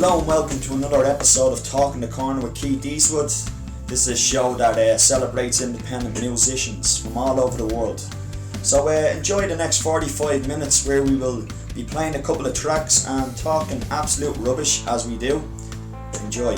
Hello and welcome to another episode of Talking the Corner with Keith Eastwood. This is a show that celebrates independent musicians from all over the world. So enjoy the next 45 minutes where we will be playing a couple of tracks and talking absolute rubbish as we do. Enjoy.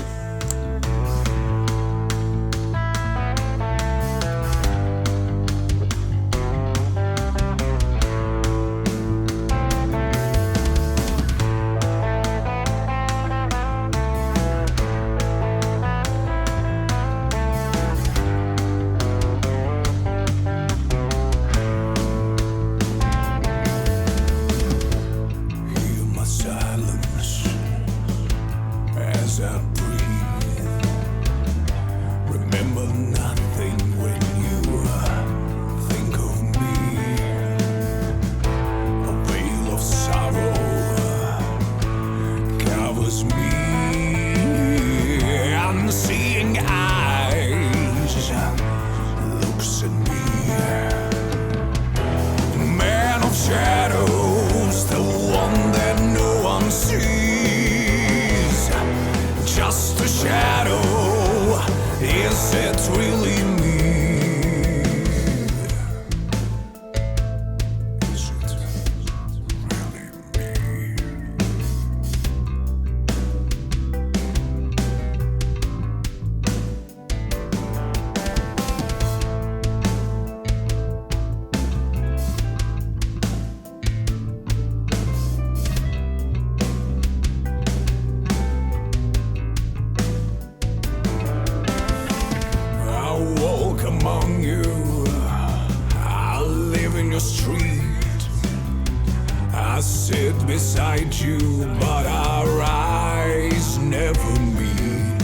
Beside you, but our eyes never meet.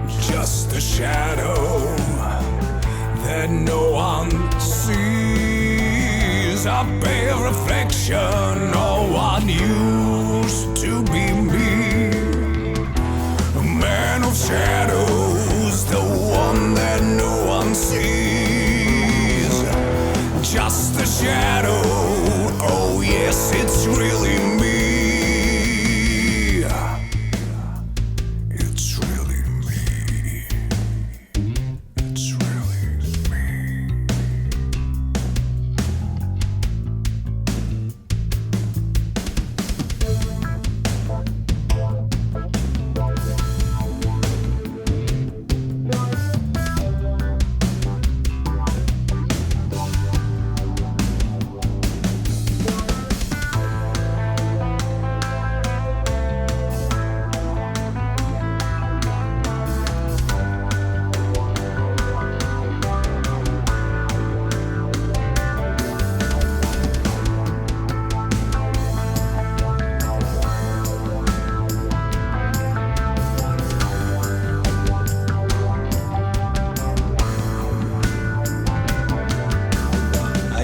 Just a shadow that no one sees. A bare reflection of what used to be me. A man of shadows, the one that no one sees. Just a shadow. Oh yes, it's really me. It's really me. It's really me.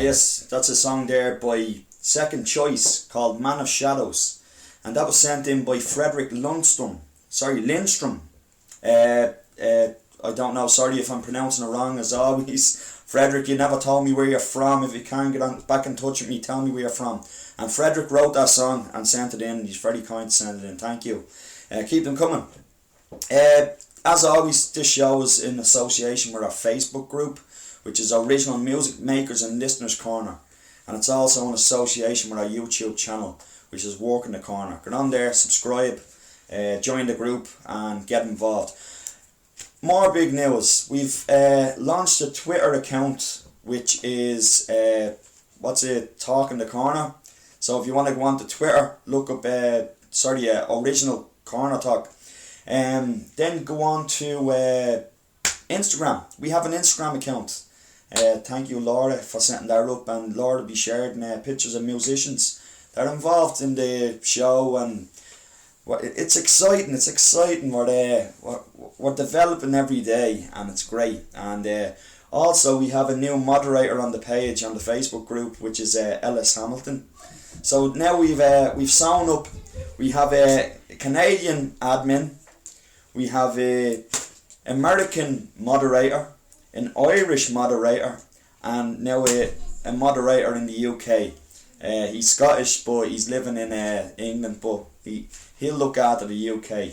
Yes, that's a song there by Second Choice called Man of Shadows, and that was sent in by Frederick Lindstrom. I don't know, sorry if I'm pronouncing it wrong as always. Frederick, you never told me where you're from. If you can get back in touch with me, tell me where you're from. And Frederick wrote that song and sent it in. He's very kind to send it in. Thank you. Keep them coming. As always, this show is in association with our Facebook group, which is Original Music Makers and Listeners Corner, and it's also in association with our YouTube channel, which is Working the Corner. Get on there, subscribe, join the group and get involved. More big news. We've launched a Twitter account which is Talking the Corner. So if you want to go on to Twitter, look up Original Corner Talk. Then go on to Instagram. We have an Instagram account. Thank you, Laura, for setting that up, and Laura will be sharing pictures of musicians that are involved in the show, and it's exciting. We're developing every day, and it's great. And also we have a new moderator on the page on the Facebook group, which is Ellis Hamilton. So now we've sewn up. We have a Canadian admin, we have a American moderator, an Irish moderator, and now a moderator in the UK. He's Scottish, but he's living in England, but he he'll look after the UK.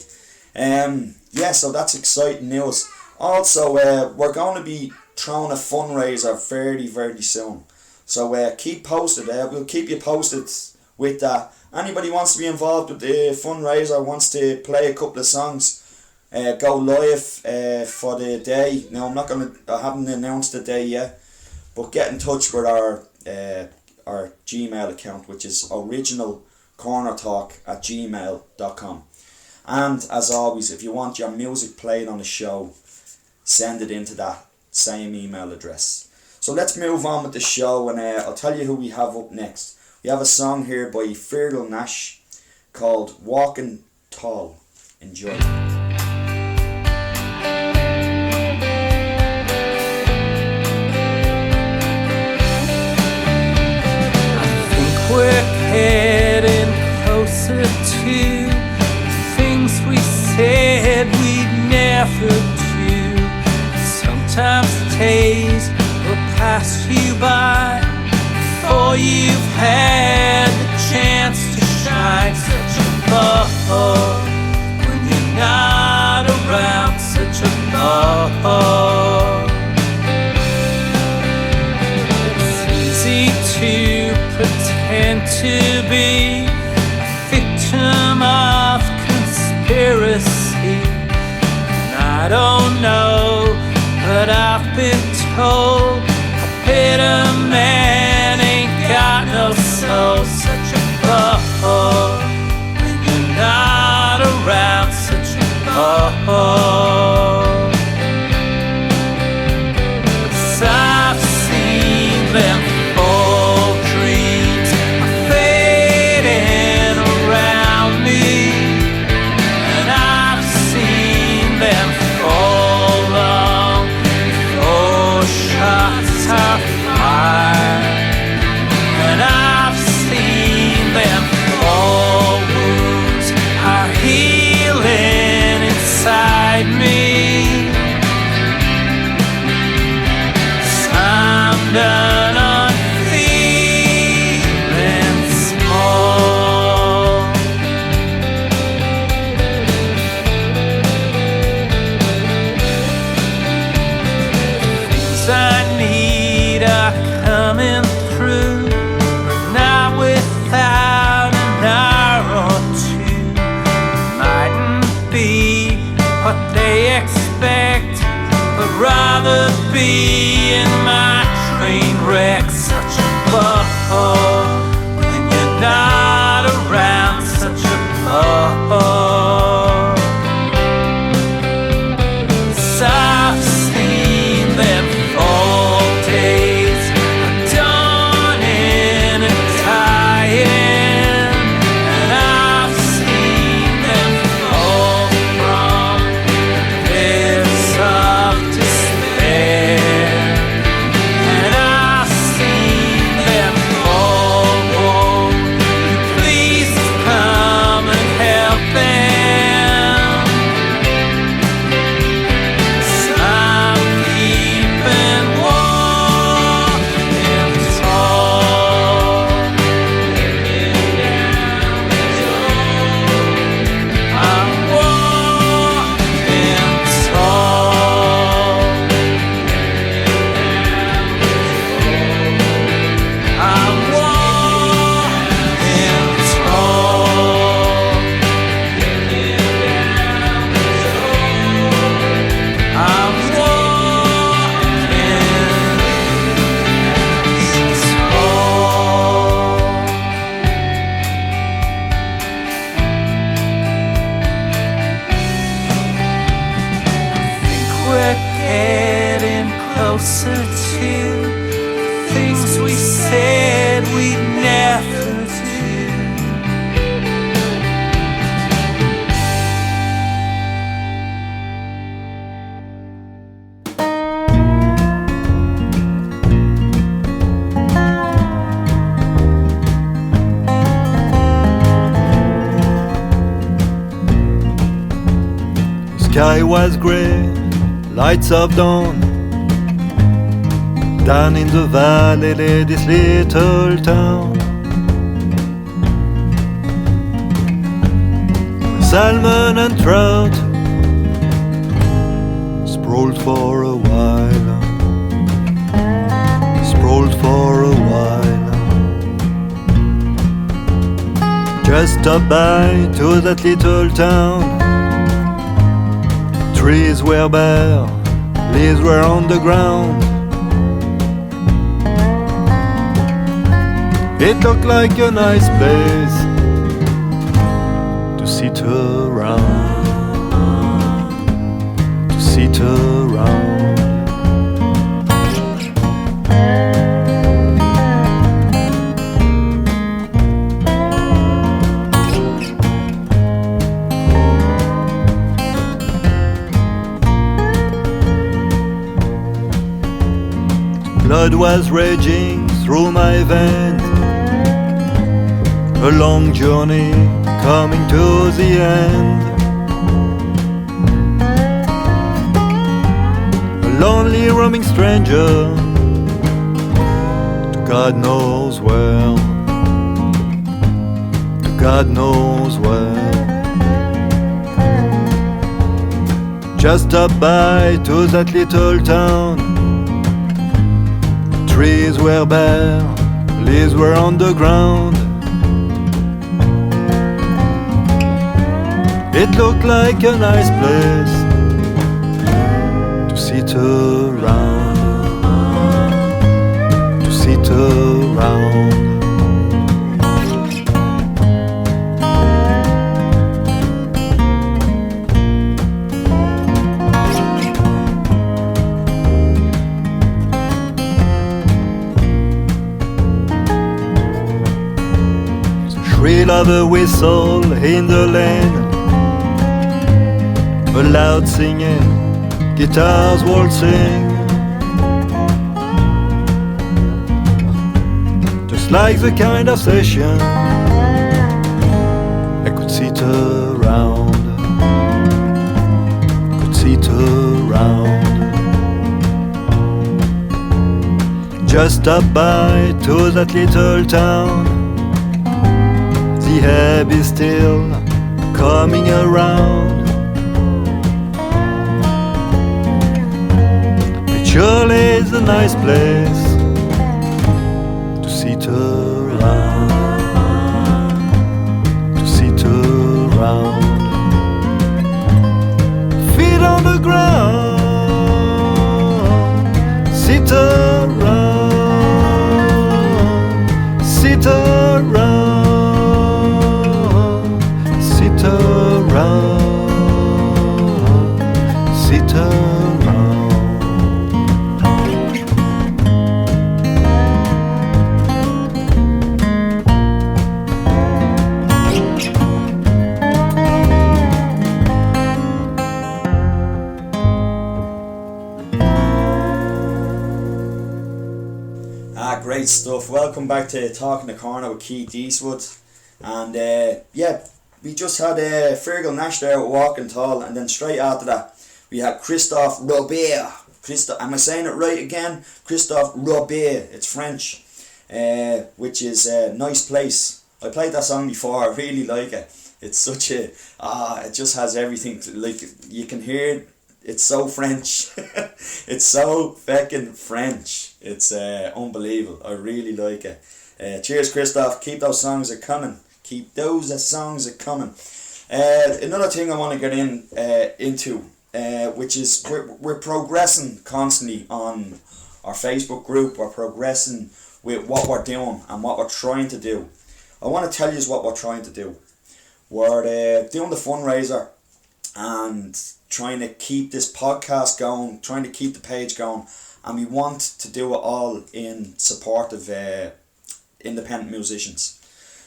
Yeah, so that's exciting news. Also, we're going to be throwing a fundraiser very, very soon. So keep posted. We'll keep you posted with that. Anybody wants to be involved with the fundraiser, wants to play a couple of songs, go live for the day. Now I haven't announced the day yet, but get in touch with our Gmail account, which is originalcornertalk@gmail.com. And as always, if you want your music played on the show, send it into that same email address. So let's move on with the show, and I'll tell you who we have up next. We have a song here by Fegal Nash called Walking Tall. Enjoy. I think we're getting closer to things we said we'd never do. Sometimes days will pass you by before you've had the chance to shine. Such a love when you're not around. Such a love. It's easy to pretend to be a victim of conspiracy. And I don't know, but I've been told a bitter man ain't got no soul. Such a love when you're not around. Such a love. 'Cause I've seen them old dreams fading around me, and I've seen them fall long before shots are fired. And I've seen them all wounds are healing inside me. 'Cause I'm done on feeling small. Things I need are coming through, but not without an hour or two. Mightn't be what they expect, but rather be in my train wreck. Such a love when you're not around. Such a love. 'Cause I've seen them all days dawning and dying, and I've seen them fall from the pits of despair, and I've seen them all. Won't you please come and help them? 'Cause I'm keeping walking tall. I'm walking tall. I'm walking tall. I'm we're getting closer to things we said we'd never do. Sky was grey, lights of dawn. Down in the valley lay this little town. salmon and trout sprawled for a while, sprawled for a while. Just stopped by to that little town. Trees were bare, leaves were on the ground. It looked like a nice place to sit around, to sit around. Blood was raging through my veins, a long journey coming to the end. A lonely roaming stranger to God knows where, to God knows where. Just stopped by to that little town. Trees were bare, leaves were on the ground. It looked like a nice place to sit around, to sit around. Shrill of a whistle in the lane, a loud singing, guitars waltzing, just like the kind of session I could sit around, could sit around. Just stopped by to that little town. The ebb is still coming around. It surely is a nice place to sit around, to sit around. Feet on the ground, sit around, sit around. Sit around. Great stuff. Welcome back to Talking the Corner with Keith Eastwood. And yeah, we just had Fegal Nash there with Walking Tall, and then straight after that we had Kristoff Robert. Am I saying it right again? Kristoff Robert. It's French, which is a nice place. I played that song before. I really like it. It's such a it just has everything. Like you can hear it. It's so French. It's so fucking French. It's unbelievable. I really like it. Cheers, Kristoff. Keep those songs a coming. Keep those songs a coming. Another thing I want to get into, which is we're progressing constantly on our Facebook group. We're progressing with what we're doing and what we're trying to do. I want to tell you what we're trying to do. We're doing the fundraiser and trying to keep this podcast going, trying to keep the page going, and we want to do it all in support of independent musicians.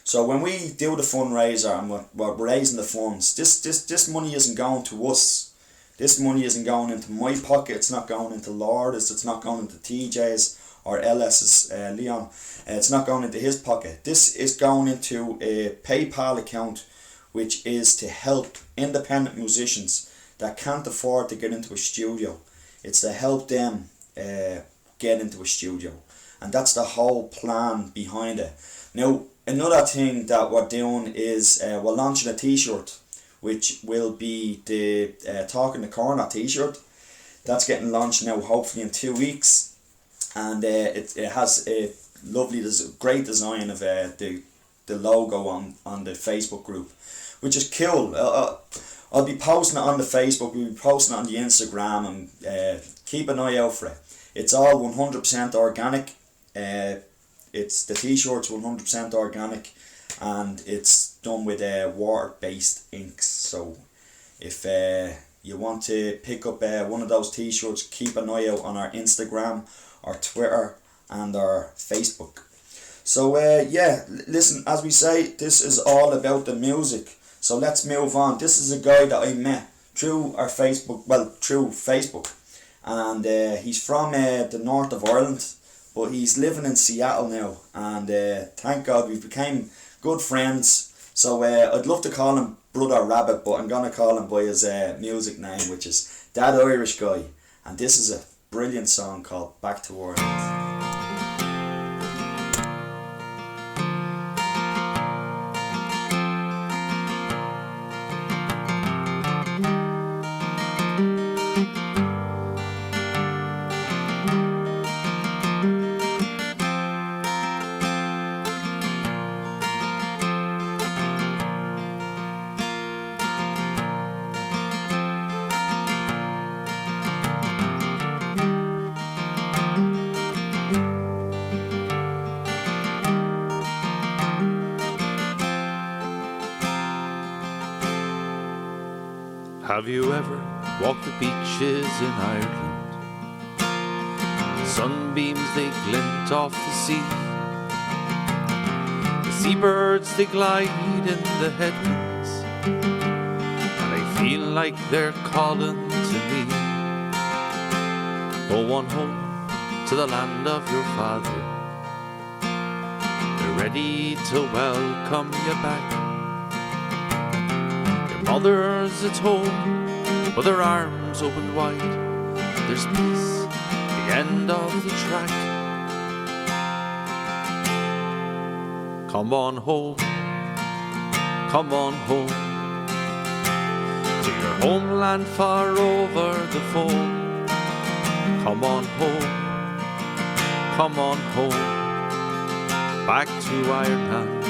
So when we do the fundraiser and we're raising the funds, this money isn't going to us. This money isn't going into my pocket. It's not going into Lourdes. It's not going into TJ's or LS's Leon. It's not going into his pocket. This is going into a PayPal account, which is to help independent musicians that can't afford to get into a studio. It's to help them get into a studio. And that's the whole plan behind it. Now, another thing that we're doing is we're launching a t-shirt, which will be the Talking the Corner t-shirt. That's getting launched now, hopefully in 2 weeks, and it has a lovely, great design of the logo on the Facebook group, which is cool. I'll be posting it on the Facebook, we'll be posting it on the Instagram, and keep an eye out for it. It's all 100% organic. It's the t-shirt's 100% organic, and it's done with water-based inks. So if you want to pick up one of those t-shirts, keep an eye out on our Instagram, our Twitter, and our Facebook. So yeah, listen, as we say, this is all about the music. So let's move on. This is a guy that I met through our Facebook, and he's from the north of Ireland, but he's living in Seattle now, and thank God we became good friends. So I'd love to call him Brother Rabbit, but I'm gonna call him by his music name, which is That Irish Guy, and this is a brilliant song called Back to Ireland. Have you ever walked the beaches in Ireland? The sunbeams, they glint off the sea. The seabirds, they glide in the headwinds, and I feel like they're calling to me. Go on home to the land of your father. They're ready to welcome you back. Mother's at home, with her arms open wide. There's peace at the end of the track. Come on home, come on home, to your homeland far over the foam. Come on home, come on home, back to Ireland.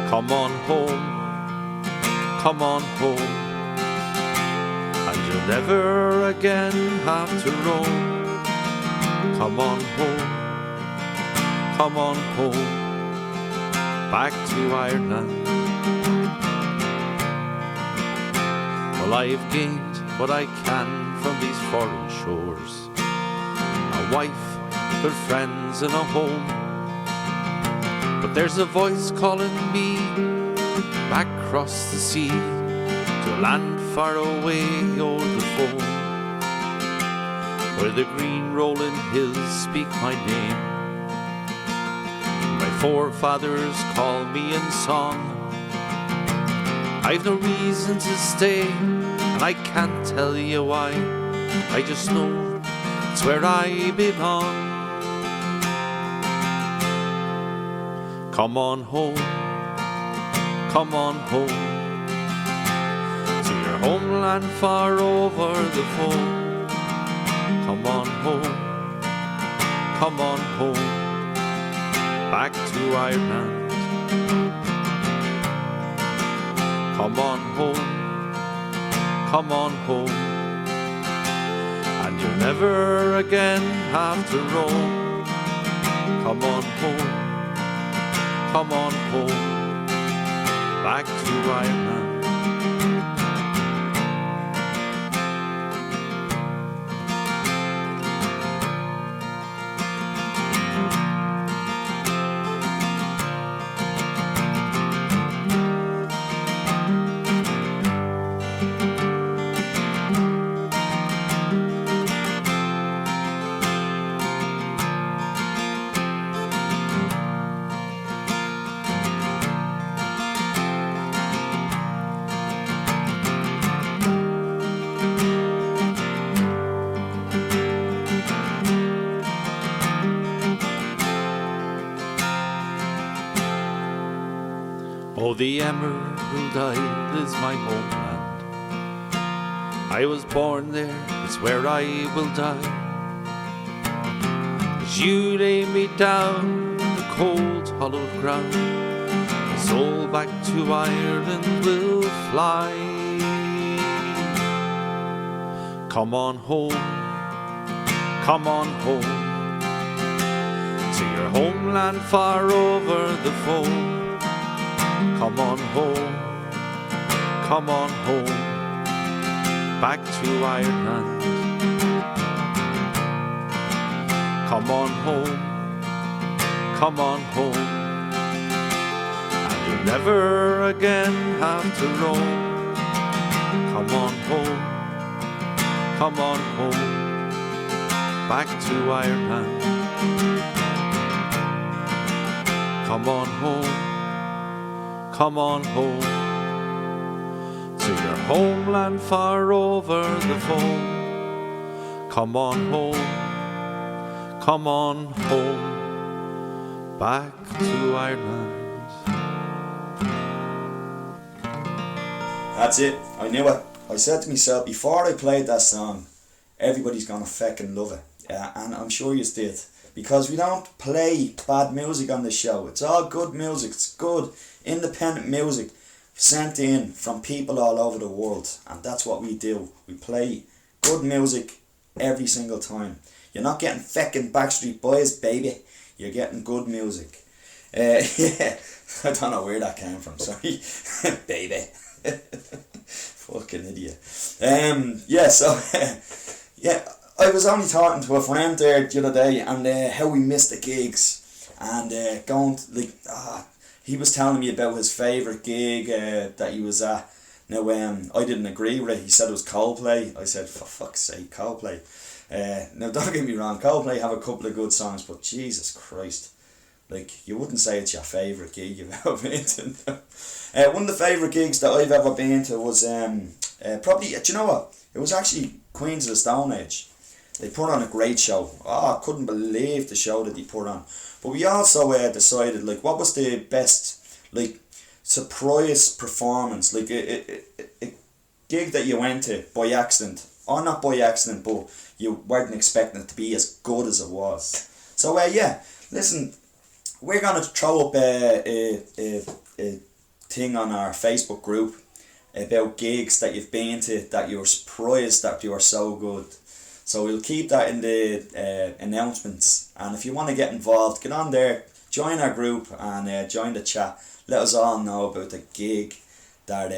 Come on home, and you'll never again have to roam. Come on home, back to Ireland. Well, I've gained what I can from these foreign shores, a wife, good friends and a home. But there's a voice calling me back across the sea to a land far away o'er the foam, where the green rolling hills speak my name. My forefathers call me in song. I've no reason to stay, and I can't tell you why. I just know it's where I belong. Come on home, to your homeland far over the foam. Come on home, back to Ireland. Come on home, and you'll never again have to roam. Come on home, back to Ireland. Isle is my homeland. I was born there, it's where I will die. As you lay me down in the cold hollow ground, my soul back to Ireland will fly. Come on home, come on home, to your homeland far over the foam. Come on home, come on home, back to Ireland. Come on home, come on home, and you'll never again have to roam. Come on home, come on home, back to Ireland. Come on home, come on home, to your homeland far over the foam. Come on home, come on home, back to Ireland. That's it. I knew it. I said to myself before I played that song, everybody's gonna fucking love it. Yeah, and I'm sure you did. Because we don't play bad music on the show. It's all good music. It's good independent music sent in from people all over the world. And that's what we do. We play good music every single time. You're not getting fucking Backstreet Boys, baby. You're getting good music. Yeah, I don't know where that came from. Sorry. Baby. Fucking idiot. Yeah, so... yeah. I was only talking to a friend there the other day, and how we missed the gigs, and going to, like, he was telling me about his favourite gig that he was at. Now I didn't agree with it. He said it was Coldplay. I said, for fuck's sake, Coldplay. Now don't get me wrong, Coldplay have a couple of good songs, but Jesus Christ, like, you wouldn't say it's your favourite gig you've ever been to. One of the favourite gigs that I've ever been to was probably, do you know what? It was actually Queens of the Stone Age. They put on a great show. I couldn't believe the show that they put on. But we also decided, like, what was the best, like, surprise performance, like a gig that you went to by accident, or not by accident, but you weren't expecting it to be as good as it was. So yeah, listen, we're gonna throw up a thing on our Facebook group about gigs that you've been to that you're surprised that you were so good. So we'll keep that in the announcements, and if you want to get involved, get on there, join our group, and join the chat. Let us all know about the gig that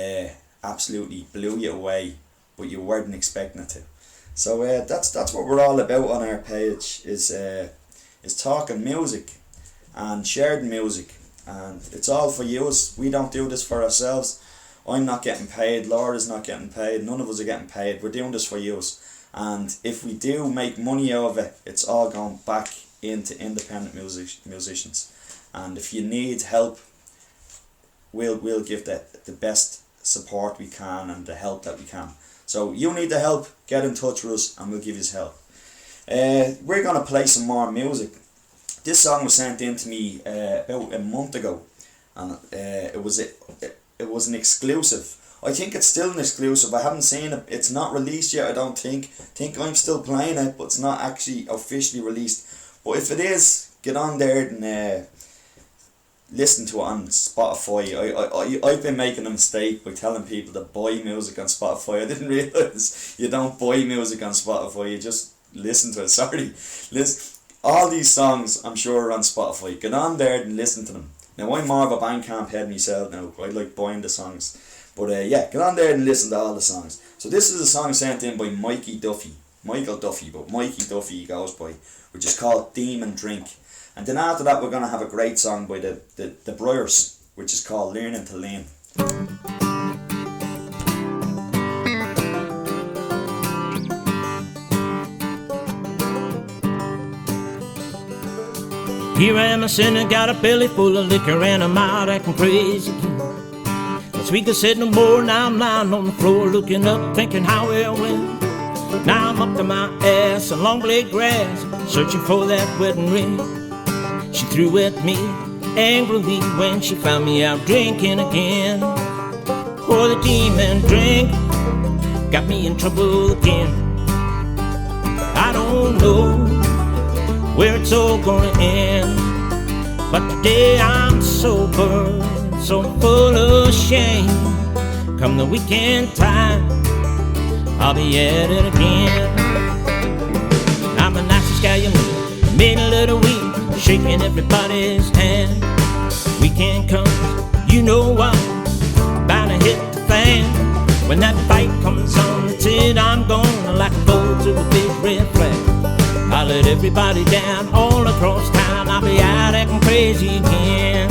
absolutely blew you away, but you weren't expecting it to. So that's what we're all about on our page, is talking music and sharing music, and it's all for you. We don't do this for ourselves. I'm not getting paid, Laura's not getting paid, none of us are getting paid. We're doing this for you. And if we do make money out of it, it's all going back into independent musicians. And if you need help, we'll give the best support we can and the help that we can. So you need the help, get in touch with us and we'll give you help. We're going to play some more music. This song was sent in to me about a month ago, and it was an exclusive. I think it's still an exclusive. I haven't seen it. It's not released yet, I don't think. I think I'm still playing it, but it's not actually officially released. But if it is, get on there and listen to it on Spotify. I've been making a mistake by telling people to buy music on Spotify. I didn't realise you don't buy music on Spotify, you just listen to it. Sorry. All these songs, I'm sure, are on Spotify. Get on there and listen to them. Now, I'm more of a Bandcamp head myself now. I like buying the songs. But yeah, get on there and listen to all the songs. So this is a song sent in by Michael Duffy, but Mikey Duffy goes by, which is called Demon Drink. And then after that, we're going to have a great song by the Briars, which is called Learning to Lean. Here I am a sinner, got a belly full of liquor, and I'm out acting crazy. This week I said no more, now I'm lying on the floor looking up, thinking how it went. Now I'm up to my ass in long blade grass, searching for that wedding ring she threw at me angrily when she found me out drinking again. Oh, the demon drink got me in trouble again. I don't know where it's all gonna end, but today I'm sober, so full of shame. Come the weekend time, I'll be at it again. I'm the nicest guy you meet, middle of the week, shaking everybody's hand. Weekend comes, you know what, bound to hit the fan. When that fight comes on the tin, I'm gonna like a bow to a big red flag. I'll let everybody down all across town. I'll be out acting crazy again.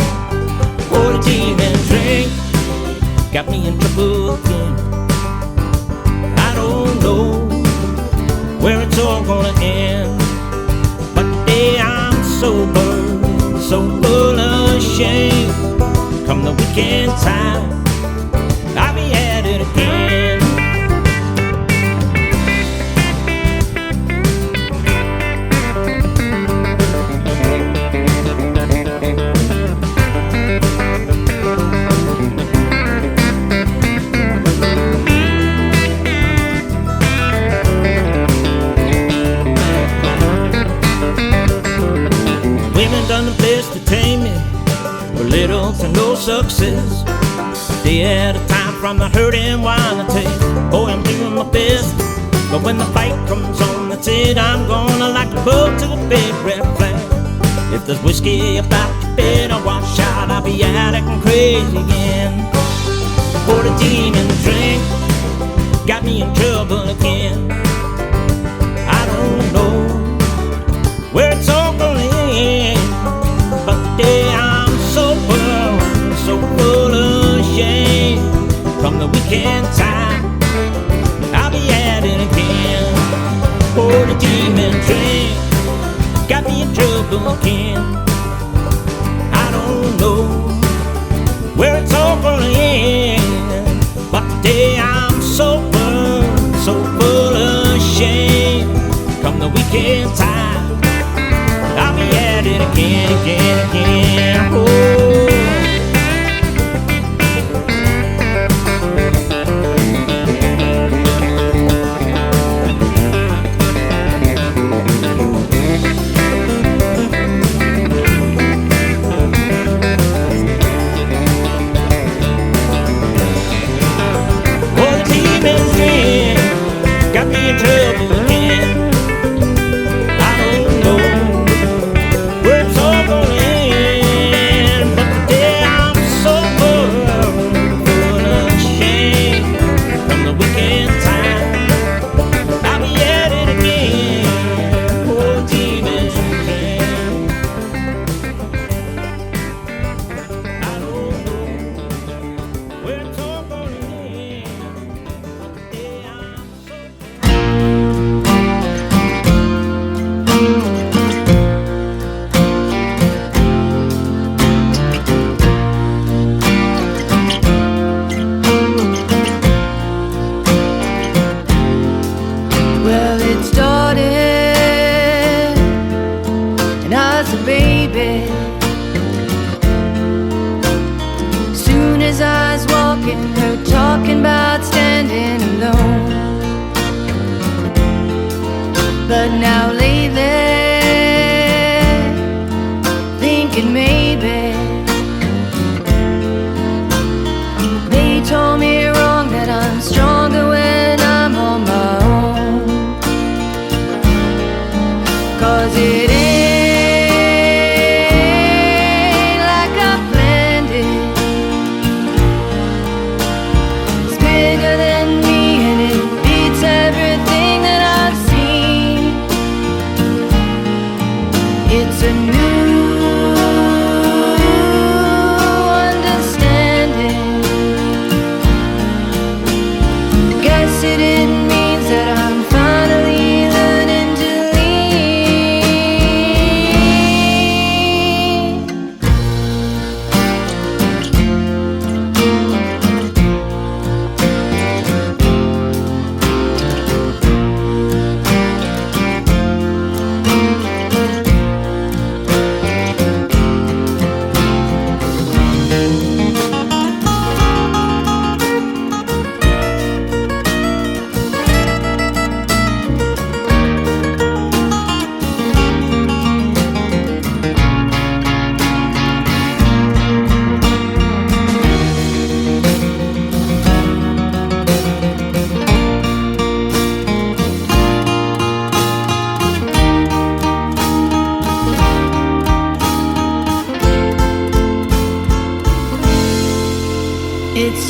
Oh, the demon drink got me in trouble again. I don't know where it's all gonna end, but today I'm sober, so full of shame. Come the weekend time, I'll be at it again. Women done the best to tame me, with little to no success. They had a time from the hurting wine I take. Oh, I'm doing my best, but when the fight comes on, that's it. I'm gonna like a boat to a big red flag. If there's whiskey about your bed, I'll wash out. I'll be out acting crazy again. Oh, the demon drink got me in trouble again. I don't know where it's all gonna end, but today I'm sober, so full of shame. Come the weekend time, I'll be at it again. Oh, the demon drink got me in trouble again. I don't know where it's all gonna end, but today I'm sober, so full of shame. Come the weekend time, I'll be at it again, again, again. Oh.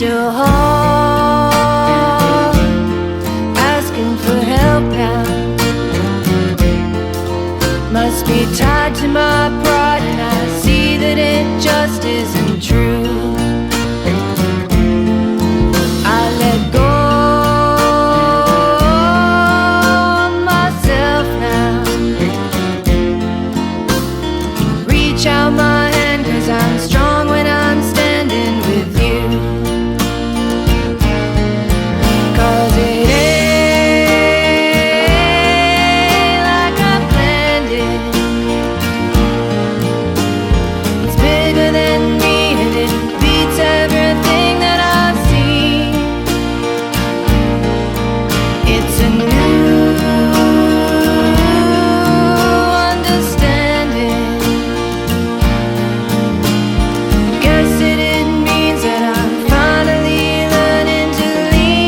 still hard, asking for help now. Must be tied to my pride, and I see that it just isn't true. I let go of myself now. Reach out my hand, 'cause I'm strong when I'm standing with you. 'Cause it ain't like I planned it. It's bigger than me, and it beats everything that I've seen. It's a new understanding. Guess it means that I'm finally learning to lean.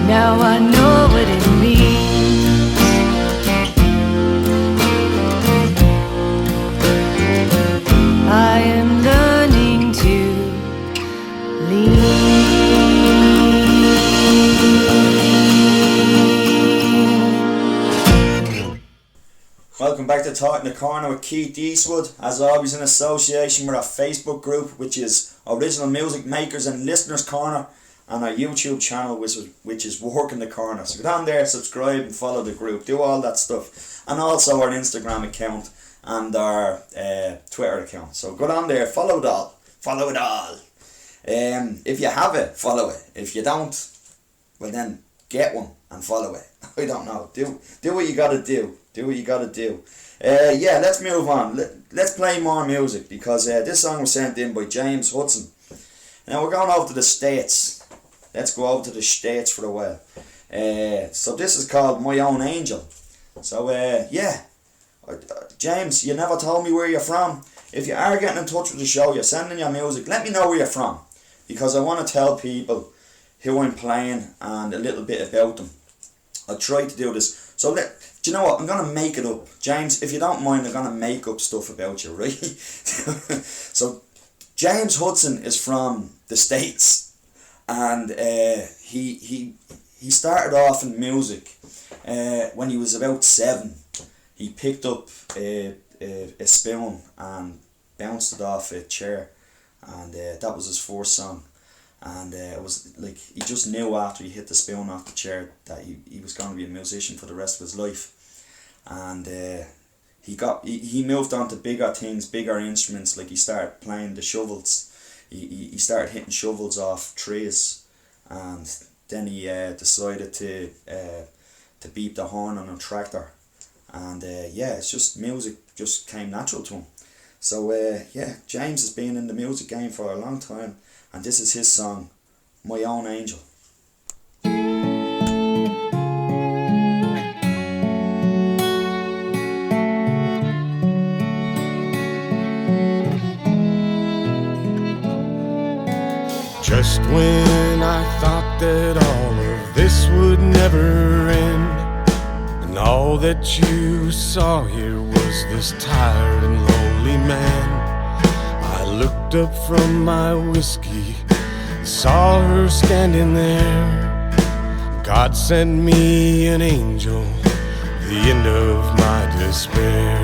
Now I know what it means. I am learning to lean. Welcome back to Talk in the Corner with Keith Eastwood, as always in association with our Facebook group, which is Original Music Makers and Listeners Corner, and our YouTube channel, which is Work in the Corner. So go down there, subscribe and follow the group, do all that stuff, and also our Instagram account and our Twitter account. So go down there, follow it all. If you have it, follow it. If you don't, well then get one and follow it. I don't know. Do what you gotta do. Do what you gotta do. Yeah, let's move on. Let's play more music, because this song was sent in by James Hudson. Now we're going over to the States. Let's go over to the States for a while. So this is called My Own Angel. So yeah, James, you never told me where you're from. If you are getting in touch with the show, you're sending your music, let me know where you're from, because I want to tell people who I'm playing and a little bit about them. I'll try to do this. So do you know what? I'm going to make it up. James, if you don't mind, I'm going to make up stuff about you, right? So James Hudson is from the States, and he started off in music when he was about 7. He picked up a spoon and bounced it off a chair, and that was his first song. And it was like he just knew after he hit the spoon off the chair that he was going to be a musician for the rest of his life. And he moved on to bigger things, bigger instruments. Like he started playing the shovels. He started hitting shovels off trees, and then he decided to beat the horn on a tractor. And yeah, it's just music just came natural to him. So yeah, James has been in the music game for a long time, and this is his song, My Own Angel. Just when I thought that all of this would never end, and all that you saw here was this tired and lonely man, I looked up from my whiskey, saw her standing there. God sent me an angel, the end of my despair.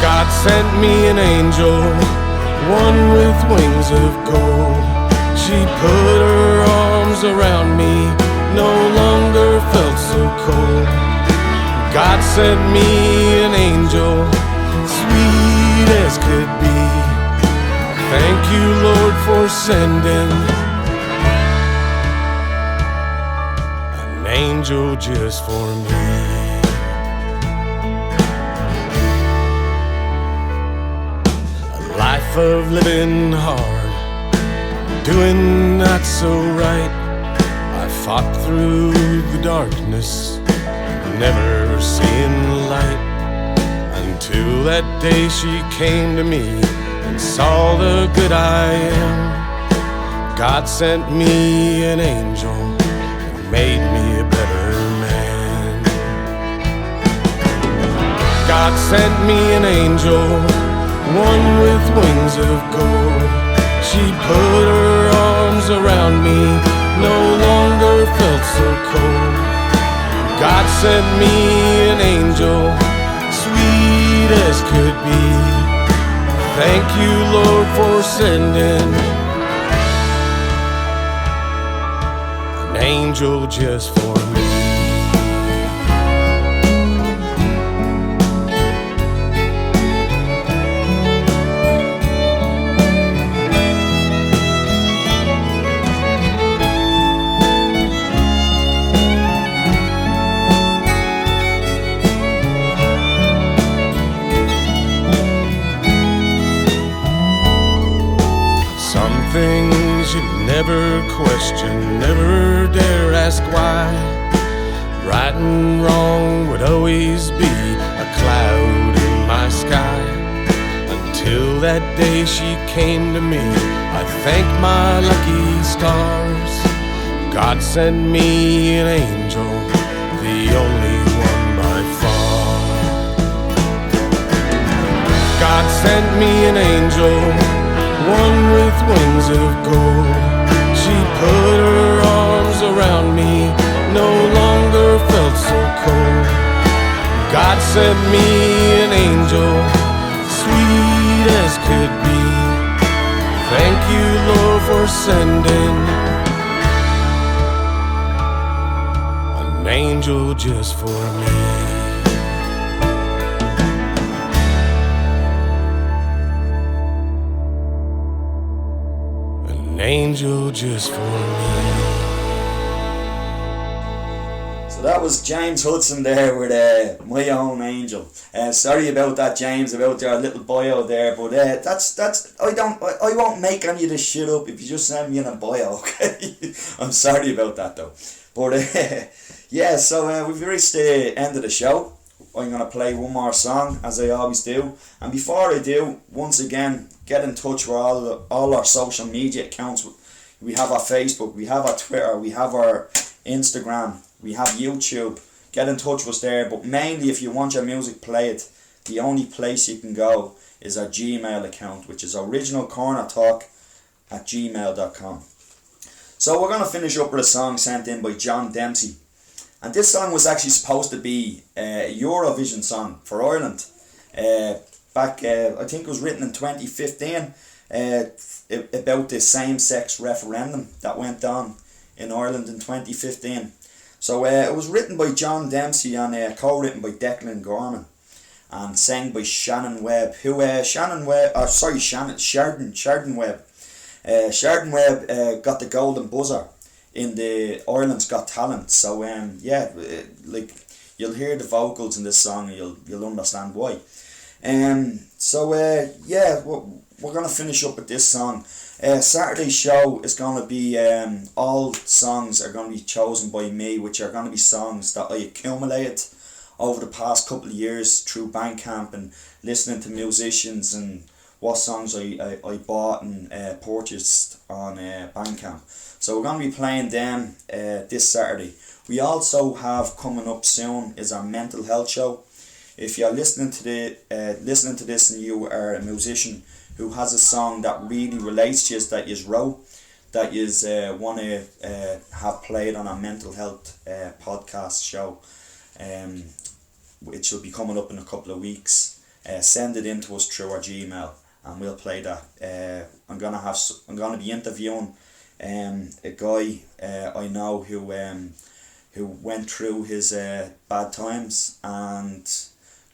God sent me an angel, one with wings of gold. She put her arms around me, no longer felt so cold. God sent me an angel, sweet as could be. Thank you, Lord, for sending an angel just for me. Life of living hard, doing not so right. I fought through the darkness, never seeing light, until that day she came to me and saw the good I am. God sent me an angel, and made me a better man. God sent me an angel, one with wings of gold. She put her arms around me, no longer felt so cold. God sent me an angel, sweet as could be. Thank you, Lord, for sending an angel just for me. Things you never question, never dare ask why. Right and wrong would always be a cloud in my sky. Until that day she came to me, I thank my lucky stars. God sent me an angel, the only one by far. God sent me an angel, one with wings of gold. She put her arms around me, no longer felt so cold. God sent me an angel, sweet as could be. Thank you, Lord, for sending an angel just for me. Angel just for me. So that was James Hudson there with My Own Angel. Sorry about that, James, about your little bio there, but that's I won't make any of this shit up if you just send me in a bio, okay? I'm sorry about that though. But yeah, so we've reached the end of the show. I'm going to play one more song, as I always do. And before I do, once again, get in touch with all our social media accounts. We have our Facebook, we have our Twitter, we have our Instagram, we have YouTube. Get in touch with us there. But mainly, if you want your music played, the only place you can go is our Gmail account, which is originalcornertalk@gmail.com. So we're going to finish up with a song sent in by John Dempsey. And this song was actually supposed to be a Eurovision song for Ireland. Back, I think it was written in 2015 about the same-sex referendum that went on in Ireland in 2015. So it was written by John Dempsey and co-written by Declan and Gorman and sang by Sharon Webb, Sharon Webb. Sharon Webb got the golden buzzer in the Ireland's Got Talent. So like you'll hear the vocals in this song and you'll understand why. We're gonna finish up with this song. Saturday's show is gonna be all songs are gonna be chosen by me, which are gonna be songs that I accumulated over the past couple of years through Bandcamp and listening to musicians and what songs I bought and purchased on Bandcamp. So we're going to be playing them this Saturday. We also have coming up soon is our mental health show. If you're listening to this and you are a musician who has a song that really relates to you, that you wrote, that you want to have played on our mental health podcast show, which will be coming up in a couple of weeks, send it in to us through our Gmail and we'll play that. I'm gonna be interviewing a guy I know who went through his bad times and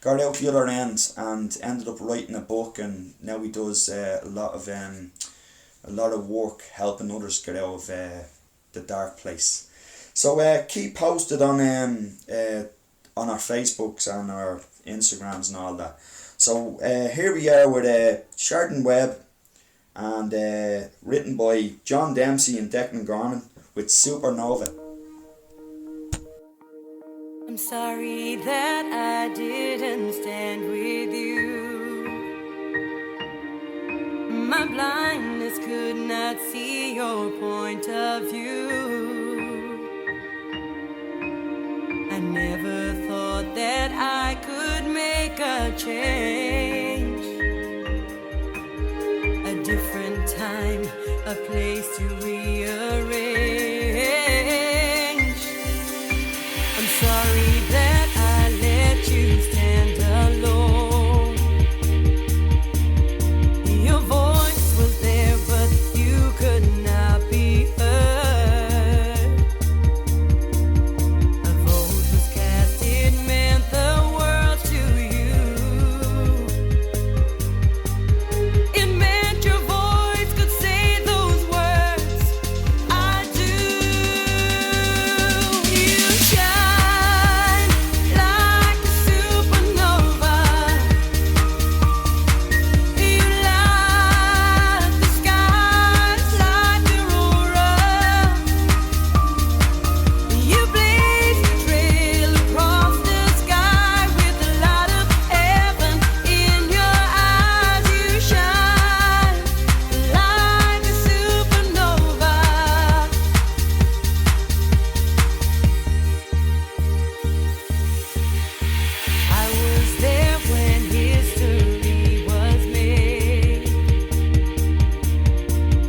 got out the other end and ended up writing a book, and now he does a lot of work helping others get out of the dark place. So keep posted on our Facebooks and our Instagrams and all that. So here we are with Sharon Webb and written by John Dempsey and Declan Gorman with Supernova. I'm sorry that I didn't stand with you. My blindness could not see your point of view. never thought that I could make a change. A different time, a place to rearrange. I'm sorry that I let you stand alone. Your voice was there, but you could not be heard. A vote was cast, it meant the world to you. It meant your voice could say those words, I do. You shine like a supernova. You light the skies like aurora. You blaze a trail across the sky with the light of heaven in your eyes. You shine like a supernova. I was there when history was made.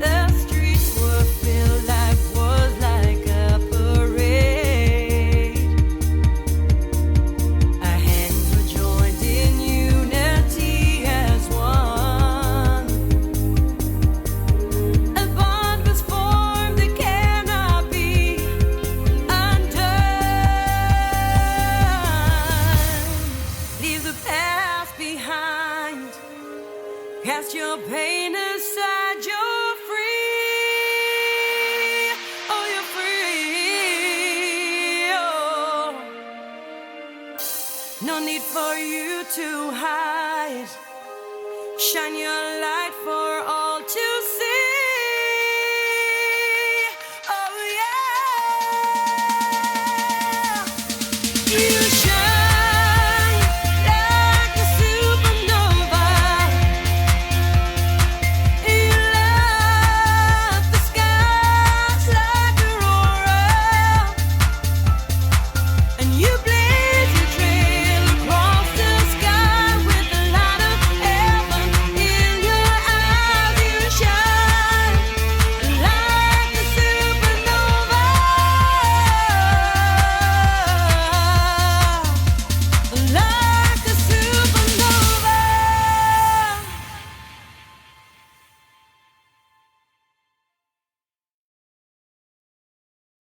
The streets were filled was like a parade. Our hands were joined in unity as one. A bond was formed that cannot be undone. Leave the past behind. Cast your pain aside. You're free. Oh, you're free. Oh. No need for you to hide. Shine your light for all to see.